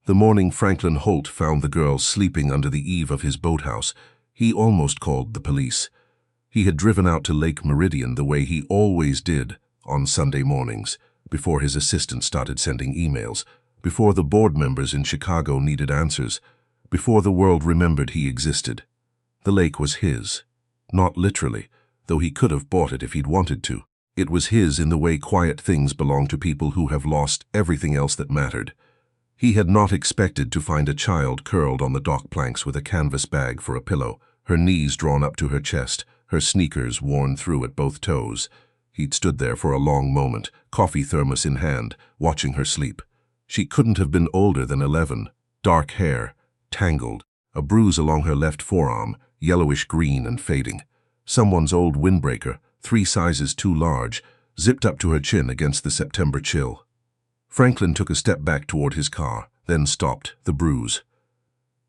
The morning Franklin Holt found the girl sleeping under the eave of his boathouse, he almost called the police. He had driven out to Lake Meridian the way he always did on Sunday mornings, before his assistant started sending emails, before the board members in Chicago needed answers, before the world remembered he existed. The lake was his. Not literally, though he could have bought it if he'd wanted to. It was his in the way quiet things belong to people who have lost everything else that mattered. He had not expected to find a child curled on the dock planks with a canvas bag for a pillow, her knees drawn up to her chest, her sneakers worn through at both toes. He'd stood there for a long moment, coffee thermos in hand, watching her sleep. She couldn't have been older than 11. Dark hair, tangled, a bruise along her left forearm, yellowish-green and fading. Someone's old windbreaker, 3 sizes too large, zipped up to her chin against the September chill. Franklin took a step back toward his car, then stopped, the bruise.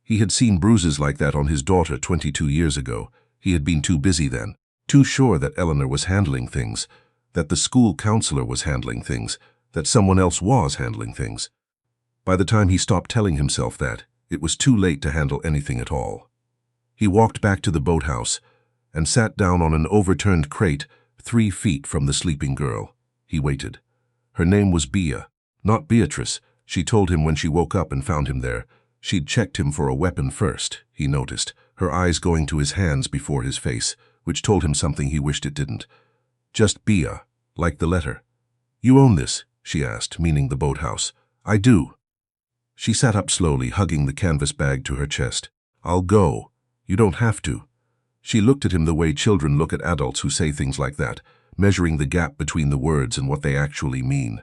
He had seen bruises like that on his daughter 22 years ago. He had been too busy then, too sure that Eleanor was handling things, that the school counselor was handling things, that someone else was handling things. By the time he stopped telling himself that, it was too late to handle anything at all. He walked back to the boathouse and sat down on an overturned crate 3 feet from the sleeping girl. He waited. Her name was Bea, not Beatrice. She told him when she woke up and found him there. She'd checked him for a weapon first, he noticed, her eyes going to his hands before his face, which told him something he wished it didn't. Just Bea, like the letter. "You own this?" she asked, meaning the boathouse. "I do." She sat up slowly, hugging the canvas bag to her chest. "I'll go. You don't have to." She looked at him the way children look at adults who say things like that, measuring the gap between the words and what they actually mean.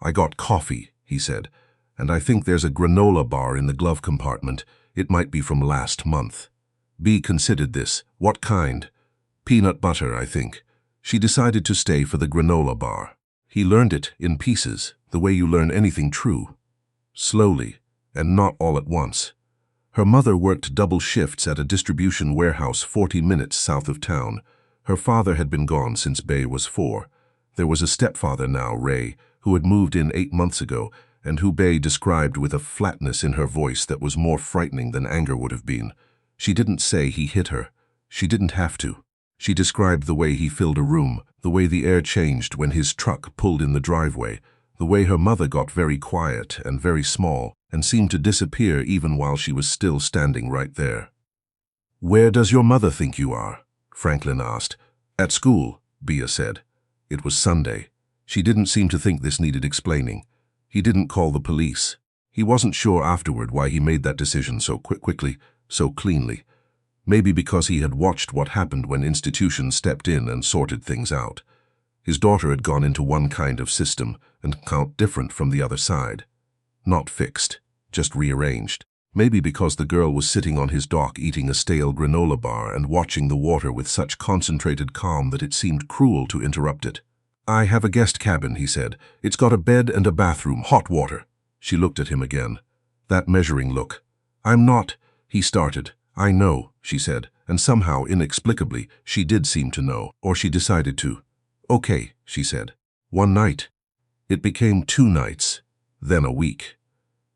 "I got coffee," he said, "and I think there's a granola bar in the glove compartment. It might be from last month." Bea considered this. "What kind?" "Peanut butter, I think." She decided to stay for the granola bar. He learned it in pieces, the way you learn anything true. Slowly, and not all at once. Her mother worked double shifts at a distribution warehouse 40 minutes south of town. Her father had been gone since Bea was 4. There was a stepfather now, Ray, who had moved in 8 months ago, and who Bea described with a flatness in her voice that was more frightening than anger would have been. She didn't say he hit her. She didn't have to. She described the way he filled a room, the way the air changed when his truck pulled in the driveway, the way her mother got very quiet and very small and seemed to disappear even while she was still standing right there. "Where does your mother think you are?" Franklin asked. "At school," Bea said. It was Sunday. She didn't seem to think this needed explaining. He didn't call the police. He wasn't sure afterward why he made that decision so quickly, so cleanly. Maybe because he had watched what happened when institutions stepped in and sorted things out. His daughter had gone into one kind of system and count different from the other side. Not fixed, just rearranged. Maybe because the girl was sitting on his dock eating a stale granola bar and watching the water with such concentrated calm that it seemed cruel to interrupt it. "I have a guest cabin," he said. "It's got a bed and a bathroom, hot water." She looked at him again. That measuring look. "I'm not," he started. "I know," she said, and somehow, inexplicably, she did seem to know, or she decided to. "Okay," she said. "One night." It became 2 nights, then a week.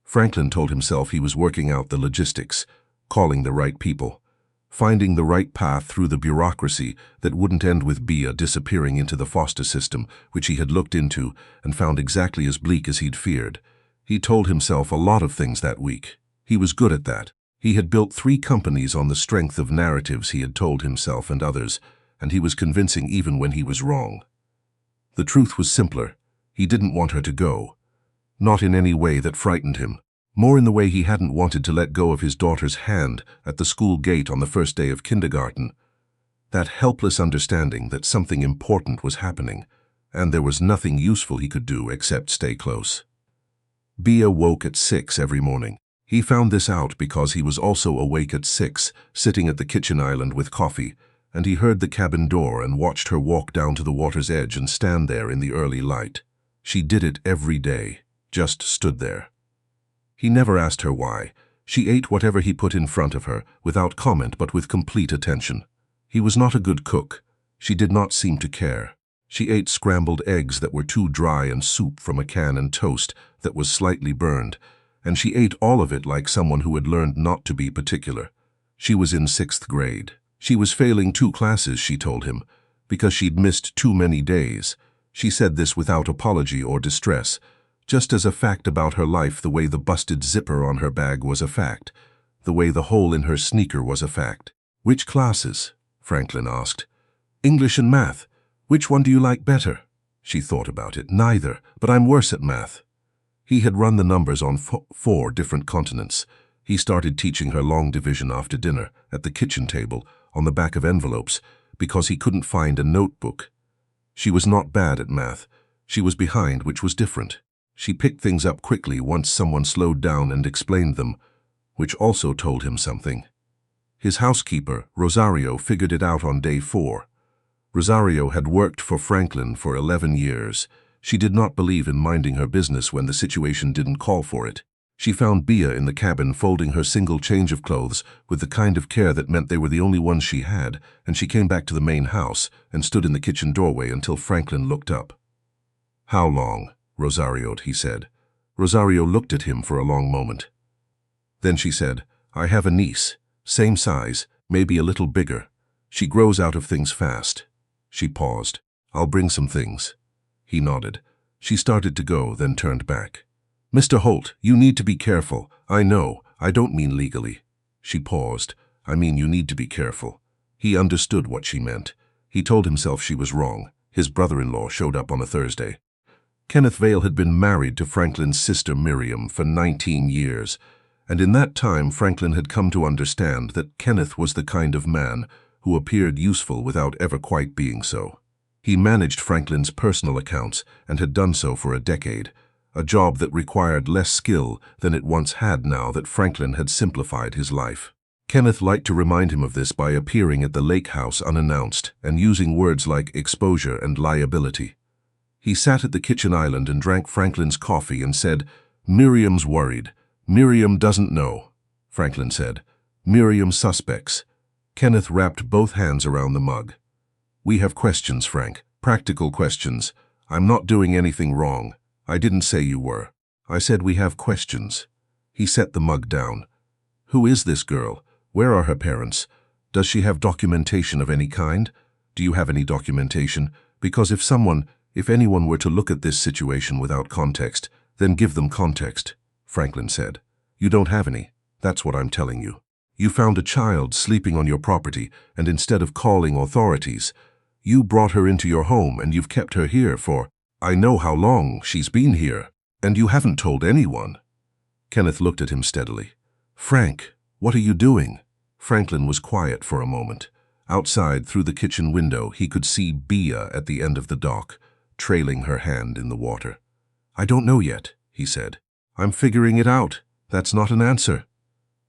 Franklin told himself he was working out the logistics, calling the right people, finding the right path through the bureaucracy that wouldn't end with Bea disappearing into the foster system, which he had looked into and found exactly as bleak as he'd feared. He told himself a lot of things that week. He was good at that. He had built 3 companies on the strength of narratives he had told himself and others, and he was convincing even when he was wrong. The truth was simpler. He didn't want her to go. Not in any way that frightened him. More in the way he hadn't wanted to let go of his daughter's hand at the school gate on the first day of kindergarten. That helpless understanding that something important was happening, and there was nothing useful he could do except stay close. Bea woke at 6 every morning. He found this out because he was also awake at 6, sitting at the kitchen island with coffee, and he heard the cabin door and watched her walk down to the water's edge and stand there in the early light. She did it every day, just stood there. He never asked her why. She ate whatever he put in front of her, without comment but with complete attention. He was not a good cook. She did not seem to care. She ate scrambled eggs that were too dry and soup from a can and toast that was slightly burned, and she ate all of it like someone who had learned not to be particular. She was in 6th grade. She was failing 2 classes, she told him, because she'd missed too many days. She said this without apology or distress, just as a fact about her life, the way the busted zipper on her bag was a fact, the way the hole in her sneaker was a fact. "Which classes?" Franklin asked. "English and math. Which one do you like better?" She thought about it. "Neither, but I'm worse at math." He had run the numbers on 4 different continents. He started teaching her long division after dinner, at the kitchen table, on the back of envelopes, because he couldn't find a notebook. She was not bad at math. She was behind, which was different. She picked things up quickly once someone slowed down and explained them, which also told him something. His housekeeper, Rosario, figured it out on day 4. Rosario had worked for Franklin for 11 years. She did not believe in minding her business when the situation didn't call for it. She found Bia in the cabin folding her single change of clothes with the kind of care that meant they were the only ones she had, and she came back to the main house and stood in the kitchen doorway until Franklin looked up. "How long?" Rosario, he said. Rosario looked at him for a long moment. Then she said, "I have a niece, same size, maybe a little bigger. She grows out of things fast." She paused. "I'll bring some things." He nodded. She started to go, then turned back. "Mr. Holt, you need to be careful. I know, I don't mean legally." She paused. "I mean you need to be careful." He understood what she meant. He told himself she was wrong. His brother-in-law showed up on a Thursday. Kenneth Vale had been married to Franklin's sister Miriam for 19 years, and in that time Franklin had come to understand that Kenneth was the kind of man who appeared useful without ever quite being so. He managed Franklin's personal accounts and had done so for a decade, a job that required less skill than it once had now that Franklin had simplified his life. Kenneth liked to remind him of this by appearing at the lake house unannounced and using words like exposure and liability. He sat at the kitchen island and drank Franklin's coffee and said, "Miriam's worried. Miriam doesn't know." Franklin said, "Miriam suspects." Kenneth wrapped both hands around the mug. "We have questions, Frank. Practical questions. I'm not doing anything wrong. I didn't say you were. I said we have questions." He set the mug down. "Who is this girl? Where are her parents? Does she have documentation of any kind? Do you have any documentation? Because if anyone were to look at this situation without context, then give them context," Franklin said. "You don't have any. That's what I'm telling you. You found a child sleeping on your property, and instead of calling authorities, you brought her into your home and you've kept her here for, I know how long she's been here, and you haven't told anyone." Kenneth looked at him steadily. "Frank, what are you doing?" Franklin was quiet for a moment. Outside, through the kitchen window, he could see Bia at the end of the dock, trailing her hand in the water. "I don't know yet," he said. "I'm figuring it out. That's not an answer."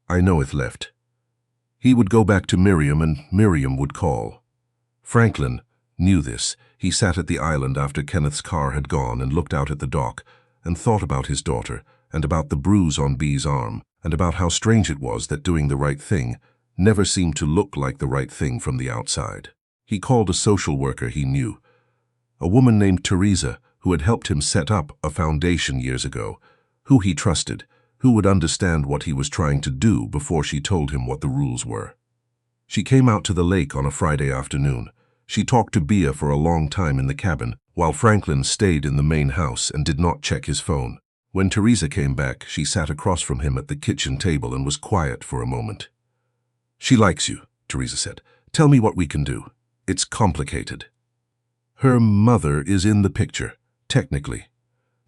"I know it left." He would go back to Miriam and Miriam would call. Franklin knew this. He sat at the island after Kenneth's car had gone and looked out at the dock and thought about his daughter and about the bruise on Bea's arm and about how strange it was that doing the right thing never seemed to look like the right thing from the outside. He called a social worker he knew, a woman named Teresa who had helped him set up a foundation years ago, who he trusted, who would understand what he was trying to do before she told him what the rules were. She came out to the lake on a Friday afternoon. She talked to Bia for a long time in the cabin, while Franklin stayed in the main house and did not check his phone. When Teresa came back, she sat across from him at the kitchen table and was quiet for a moment. "She likes you," Teresa said. "Tell me what we can do. It's complicated." "Her mother is in the picture, technically.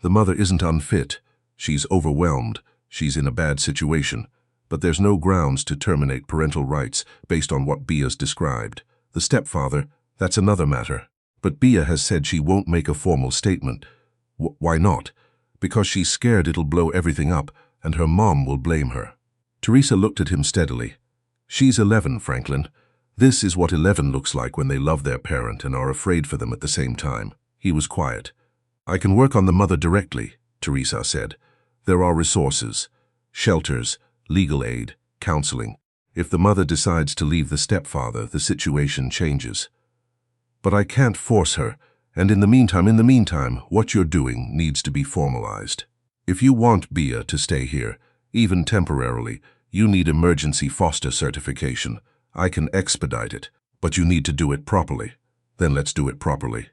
The mother isn't unfit. She's overwhelmed. She's in a bad situation. But there's no grounds to terminate parental rights based on what Bia's described. The stepfather, that's another matter. But Bia has said she won't make a formal statement. Why not? Because she's scared it'll blow everything up and her mom will blame her." Teresa looked at him steadily. "She's 11, Franklin. This is what 11 looks like when they love their parent and are afraid for them at the same time." He was quiet. "I can work on the mother directly," Teresa said. "There are resources, shelters, legal aid, counseling. If the mother decides to leave the stepfather, the situation changes. But I can't force her, and in the meantime, what you're doing needs to be formalized. If you want Bia to stay here, even temporarily, you need emergency foster certification. I can expedite it, but you need to do it properly. Then let's do it properly.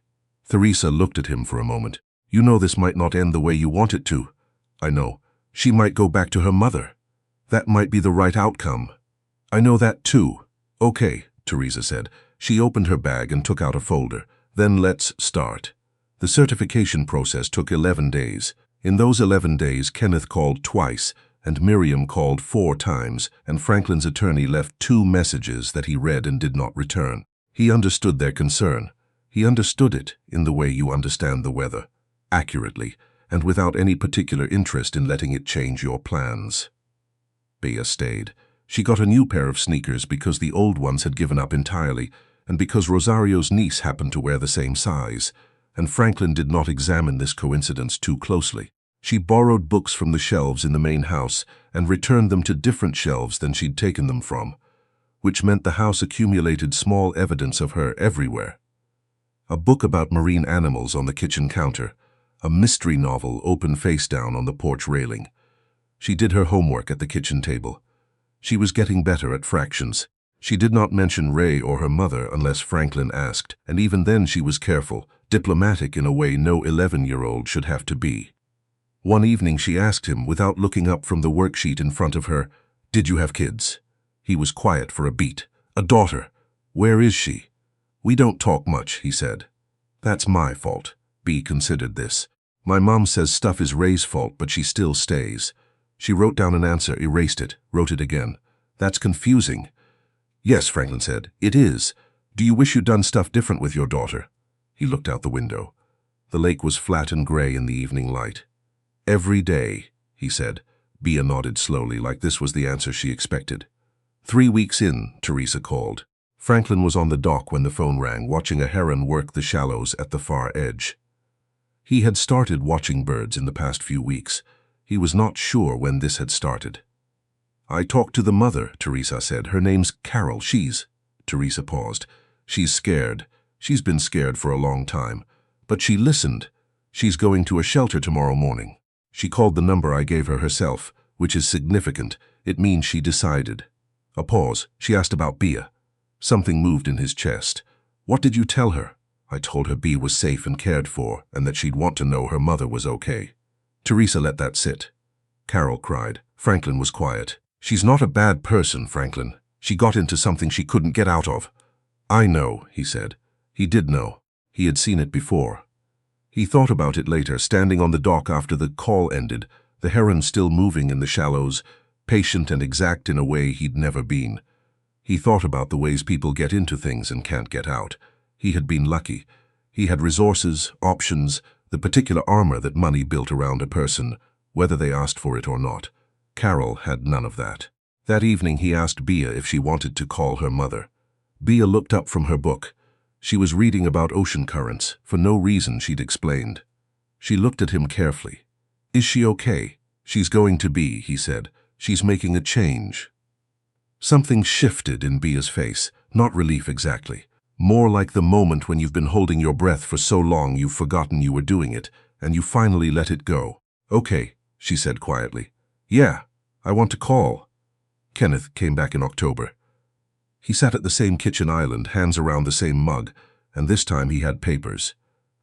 Theresa looked at him for a moment. You know this might not end the way you want it to. I know. She might go back to her mother. That might be the right outcome. I know that too. Okay, Theresa said. She opened her bag and took out a folder. Then let's start. The certification process took 11 days. In those 11 days, Kenneth called twice, and Miriam called 4 times, and Franklin's attorney left 2 messages that he read and did not return. He understood their concern. He understood it in the way you understand the weather, accurately, and without any particular interest in letting it change your plans. Bia stayed. She got a new pair of sneakers because the old ones had given up entirely, and because Rosario's niece happened to wear the same size, and Franklin did not examine this coincidence too closely. She borrowed books from the shelves in the main house and returned them to different shelves than she'd taken them from, which meant the house accumulated small evidence of her everywhere. A book about marine animals on the kitchen counter, a mystery novel open face down on the porch railing. She did her homework at the kitchen table. She was getting better at fractions. She did not mention Ray or her mother unless Franklin asked, and even then she was careful, diplomatic in a way no 11-year-old should have to be. One evening she asked him, without looking up from the worksheet in front of her, "Did you have kids?" He was quiet for a beat. "A daughter. Where is she?" "We don't talk much," he said. "That's my fault." Bea considered this. "My mom says stuff is Ray's fault, but she still stays." She wrote down an answer, erased it, wrote it again. "That's confusing." "Yes," Franklin said, "it is. Do you wish you'd done stuff different with your daughter?" He looked out the window. The lake was flat and gray in the evening light. "Every day," he said. Bea nodded slowly, like this was the answer she expected. 3 weeks in, Theresa called. Franklin was on the dock when the phone rang, watching a heron work the shallows at the far edge. He had started watching birds in the past few weeks. He was not sure when this had started. "I talked to the mother," Theresa said. "Her name's Carol. Theresa paused. "She's scared. She's been scared for a long time. But she listened. She's going to a shelter tomorrow morning. She called the number I gave her herself, which is significant. It means she decided." A pause. She asked about Bia. Something moved in his chest. "What did you tell her?" "I told her Bea was safe and cared for, and that she'd want to know her mother was okay." Theresa let that sit. Carol cried. Franklin was quiet. "She's not a bad person, Franklin. She got into something she couldn't get out of." "I know," he said. He did know. He had seen it before. He thought about it later, standing on the dock after the call ended, the heron still moving in the shallows, patient and exact in a way he'd never been. He thought about the ways people get into things and can't get out. He had been lucky. He had resources, options, the particular armor that money built around a person, whether they asked for it or not. Carol had none of that. That evening he asked Bea if she wanted to call her mother. Bea looked up from her book. She was reading about ocean currents, for no reason she'd explained. She looked at him carefully. "Is she okay?" "She's going to be," he said. "She's making a change." Something shifted in Bea's face, not relief exactly. More like the moment when you've been holding your breath for so long you've forgotten you were doing it, and you finally let it go. "Okay," she said quietly. "Yeah, I want to call." Kenneth came back in October. He sat at the same kitchen island, hands around the same mug, and this time he had papers.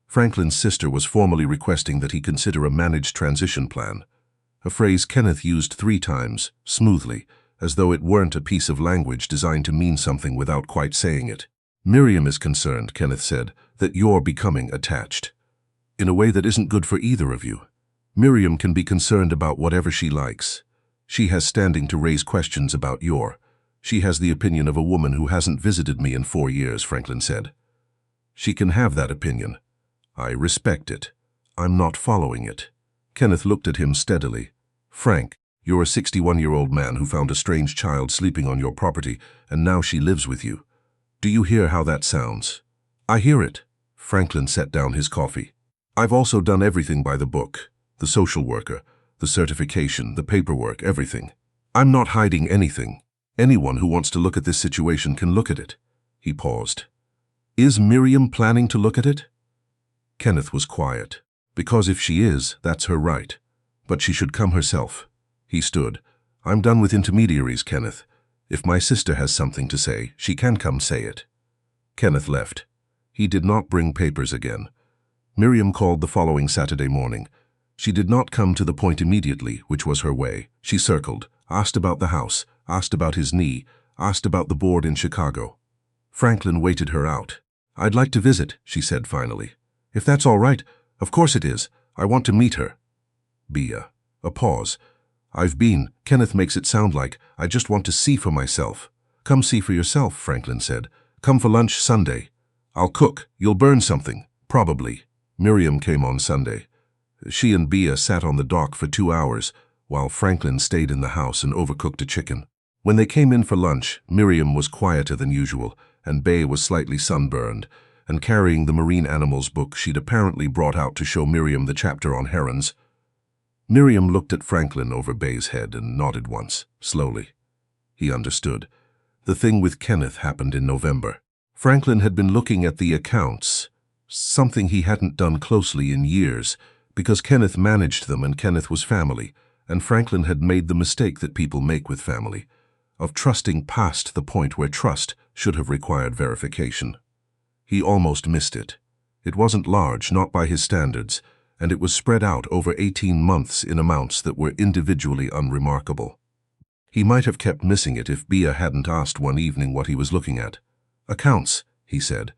Franklin's sister was formally requesting that he consider a managed transition plan, a phrase Kenneth used 3 times, smoothly, as though it weren't a piece of language designed to mean something without quite saying it. "Miriam is concerned," Kenneth said, "that you're becoming attached. In a way that isn't good for either of you. Miriam can be concerned about whatever she likes. She has standing to raise questions about She has the opinion of a woman who hasn't visited me in 4 years, Franklin said. She can have that opinion. I respect it. I'm not following it." Kenneth looked at him steadily. "Frank, you're a 61-year-old man who found a strange child sleeping on your property, and now she lives with you. Do you hear how that sounds?" "I hear it." Franklin set down his coffee. "I've also done everything by the book. The social worker, the certification, the paperwork, everything. I'm not hiding anything. Anyone who wants to look at this situation can look at it." He paused. "Is Miriam planning to look at it?" Kenneth was quiet. "Because if she is, that's her right. But she should come herself. He stood. I'm done with intermediaries, Kenneth. If my sister has something to say, she can come say it. Kenneth left. He did not bring papers again. Miriam called the following Saturday morning. She did not come to the point immediately, which was her way. She circled, asked about the house, asked about his knee, asked about the board in Chicago. Franklin waited her out. I'd like to visit, she said finally. If that's all right, of course it is. I want to meet her. Bea. A pause. I've been. Kenneth makes it sound like I just want to see for myself. Come see for yourself, Franklin said. Come for lunch Sunday. I'll cook. You'll burn something. Probably. Miriam came on Sunday. She and Bea sat on the dock for 2 hours, while Franklin stayed in the house and overcooked a chicken. When they came in for lunch, Miriam was quieter than usual, and Bea was slightly sunburned, and carrying the marine animals book she'd apparently brought out to show Miriam the chapter on herons. Miriam looked at Franklin over Bea's head and nodded once, slowly. He understood. The thing with Kenneth happened in November. Franklin had been looking at the accounts, something he hadn't done closely in years, because Kenneth managed them and Kenneth was family, and Franklin had made the mistake that people make with family, of trusting past the point where trust should have required verification. He almost missed it. It wasn't large, not by his standards, and it was spread out over 18 months in amounts that were individually unremarkable. He might have kept missing it if Bea hadn't asked one evening what he was looking at. Accounts, he said.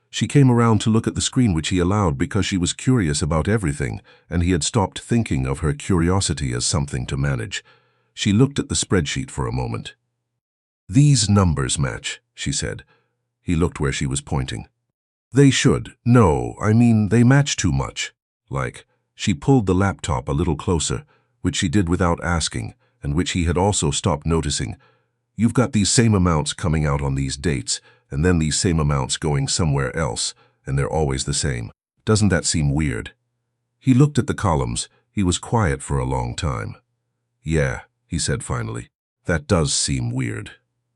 She came around to look at the screen, which he allowed because she was curious about everything, and he had stopped thinking of her curiosity as something to manage. She looked at the spreadsheet for a moment. These numbers match, she said. He looked where she was pointing. They should. No, I mean, they match too much. She pulled the laptop a little closer, which she did without asking, and which he had also stopped noticing. You've got these same amounts coming out on these dates, and then these same amounts going somewhere else, and they're always the same. Doesn't that seem weird? He looked at the columns. He was quiet for a long time. Yeah, he said finally. That does seem weird.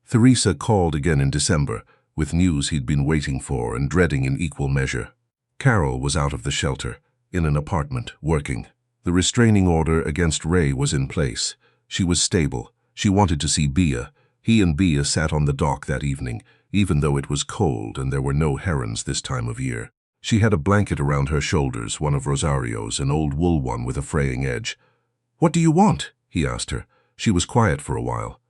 Theresa called again in December, with news he'd been waiting for and dreading in equal measure. Carol was out of the shelter, in an apartment, working. The restraining order against Ray was in place. She was stable. She wanted to see Bea. He and Bea sat on the dock that evening, even though it was cold and there were no herons this time of year. She had a blanket around her shoulders, one of Rosario's, an old wool one with a fraying edge. What do you want? He asked her. She was quiet for a while.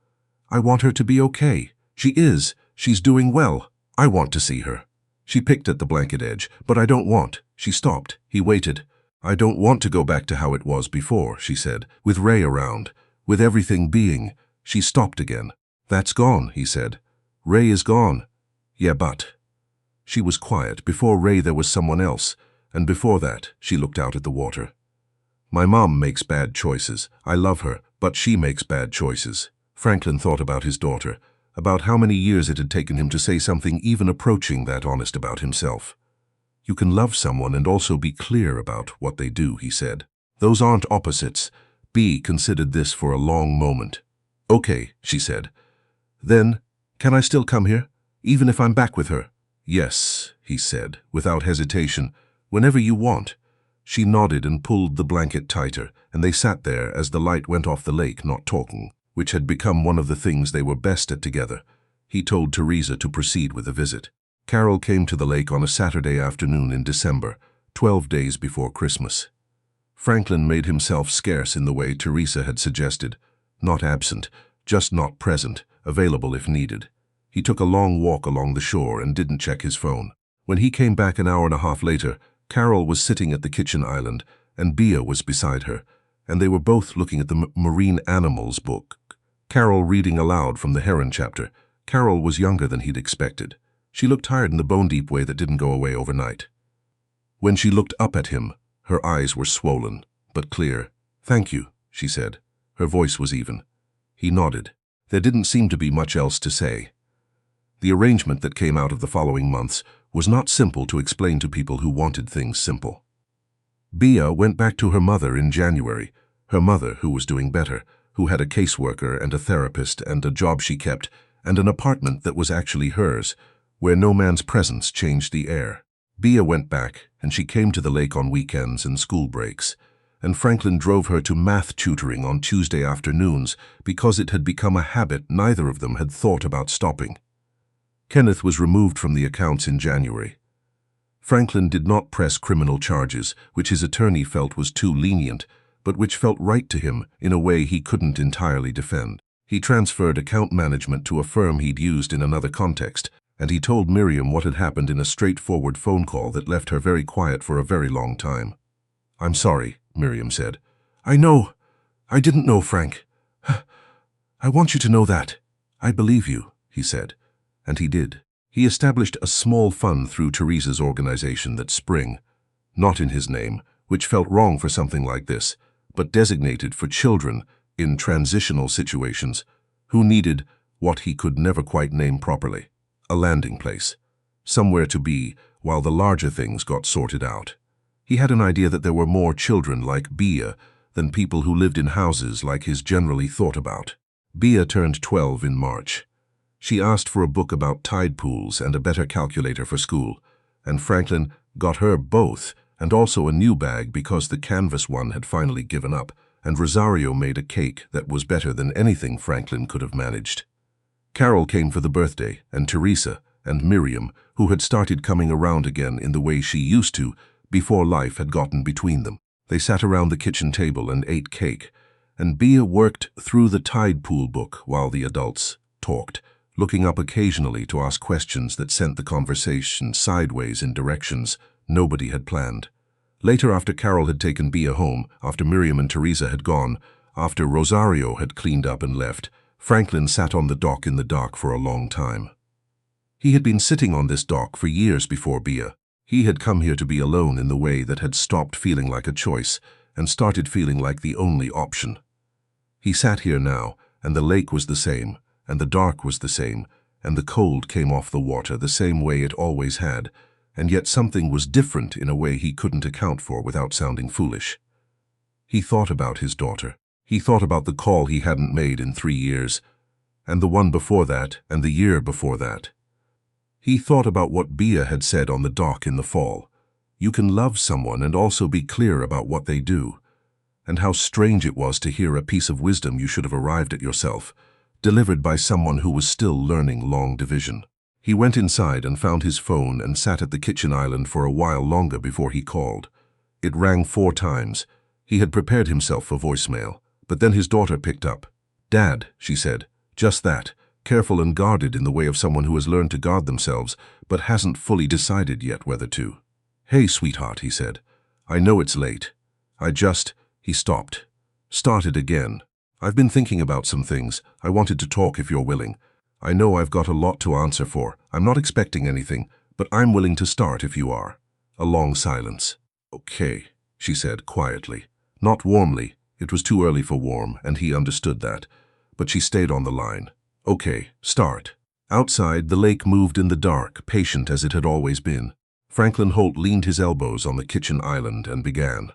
I want her to be okay. She is. She's doing well. I want to see her. She picked at the blanket edge. But I don't want. She stopped. He waited. I don't want to go back to how it was before, she said, with Ray around, with everything being. She stopped again. That's gone, he said. Ray is gone. Yeah, but. She was quiet. Before Ray there was someone else, and before that she looked out at the water. My mom makes bad choices. I love her, but she makes bad choices. Franklin thought about his daughter, about how many years it had taken him to say something even approaching that honest about himself. You can love someone and also be clear about what they do, he said. Those aren't opposites. Bea considered this for a long moment. Okay, she said. Then, can I still come here, even if I'm back with her? Yes, he said, without hesitation, whenever you want. She nodded and pulled the blanket tighter, and they sat there as the light went off the lake, not talking, which had become one of the things they were best at together. He told Theresa to proceed with the visit. Carol came to the lake on a Saturday afternoon in December, 12 days before Christmas. Franklin made himself scarce in the way Theresa had suggested, not absent, just not present, available if needed. He took a long walk along the shore and didn't check his phone. When he came back an hour and a half later, Carol was sitting at the kitchen island, and Bea was beside her, and they were both looking at the marine animals book. Carol reading aloud from the heron chapter. Carol was younger than he'd expected. She looked tired in the bone-deep way that didn't go away overnight. When she looked up at him, her eyes were swollen, but clear. Thank you, she said. Her voice was even. He nodded. There didn't seem to be much else to say. The arrangement that came out of the following months was not simple to explain to people who wanted things simple. Bea went back to her mother in January, her mother who was doing better, who had a caseworker and a therapist and a job she kept, and an apartment that was actually hers, where no man's presence changed the air. Bea went back, and she came to the lake on weekends and school breaks. and Franklin drove her to math tutoring on Tuesday afternoons because it had become a habit neither of them had thought about stopping. Kenneth was removed from the accounts in January. Franklin did not press criminal charges, which his attorney felt was too lenient, but which felt right to him in a way he couldn't entirely defend. He transferred account management to a firm he'd used in another context, and he told Miriam what had happened in a straightforward phone call that left her very quiet for a very long time. "I'm sorry," Miriam said. "I know. I didn't know, Frank. I want you to know that. I believe you," he said. And he did. He established a small fund through Teresa's organization that spring, not in his name, which felt wrong for something like this, but designated for children in transitional situations who needed what he could never quite name properly, a landing place, somewhere to be while the larger things got sorted out. He had an idea that there were more children like Bia than people who lived in houses like his generally thought about. Bia turned 12 in March. She asked for a book about tide pools and a better calculator for school, and Franklin got her both and also a new bag because the canvas one had finally given up, and Rosario made a cake that was better than anything Franklin could have managed. Carol came for the birthday, and Teresa and Miriam, who had started coming around again in the way she used to before life had gotten between them. They sat around the kitchen table and ate cake, and Bia worked through the tide pool book while the adults talked, looking up occasionally to ask questions that sent the conversation sideways in directions nobody had planned. Later, after Carol had taken Bia home, after Miriam and Teresa had gone, after Rosario had cleaned up and left, Franklin sat on the dock in the dark for a long time. He had been sitting on this dock for years before Bia. He had come here to be alone in the way that had stopped feeling like a choice and started feeling like the only option. He sat here now, and the lake was the same, and the dark was the same, and the cold came off the water the same way it always had, and yet something was different in a way he couldn't account for without sounding foolish. He thought about his daughter. He thought about the call he hadn't made in 3 years, and the one before that, and the year before that. He thought about what Bia had said on the dock in the fall. You can love someone and also be clear about what they do, and how strange it was to hear a piece of wisdom you should have arrived at yourself, delivered by someone who was still learning long division. He went inside and found his phone and sat at the kitchen island for a while longer before he called. It rang 4 times. He had prepared himself for voicemail, but then his daughter picked up. "Dad," she said, just that, careful and guarded in the way of someone who has learned to guard themselves but hasn't fully decided yet whether to. "Hey, sweetheart," he said. "I know it's late. He stopped. Started again. "I've been thinking about some things. I wanted to talk if you're willing. I know I've got a lot to answer for. I'm not expecting anything, but I'm willing to start if you are." A long silence. "Okay," she said quietly. Not warmly. It was too early for warm, and he understood that. But she stayed on the line. "Okay, start." Outside, the lake moved in the dark, patient as it had always been. Franklin Holt leaned his elbows on the kitchen island and began.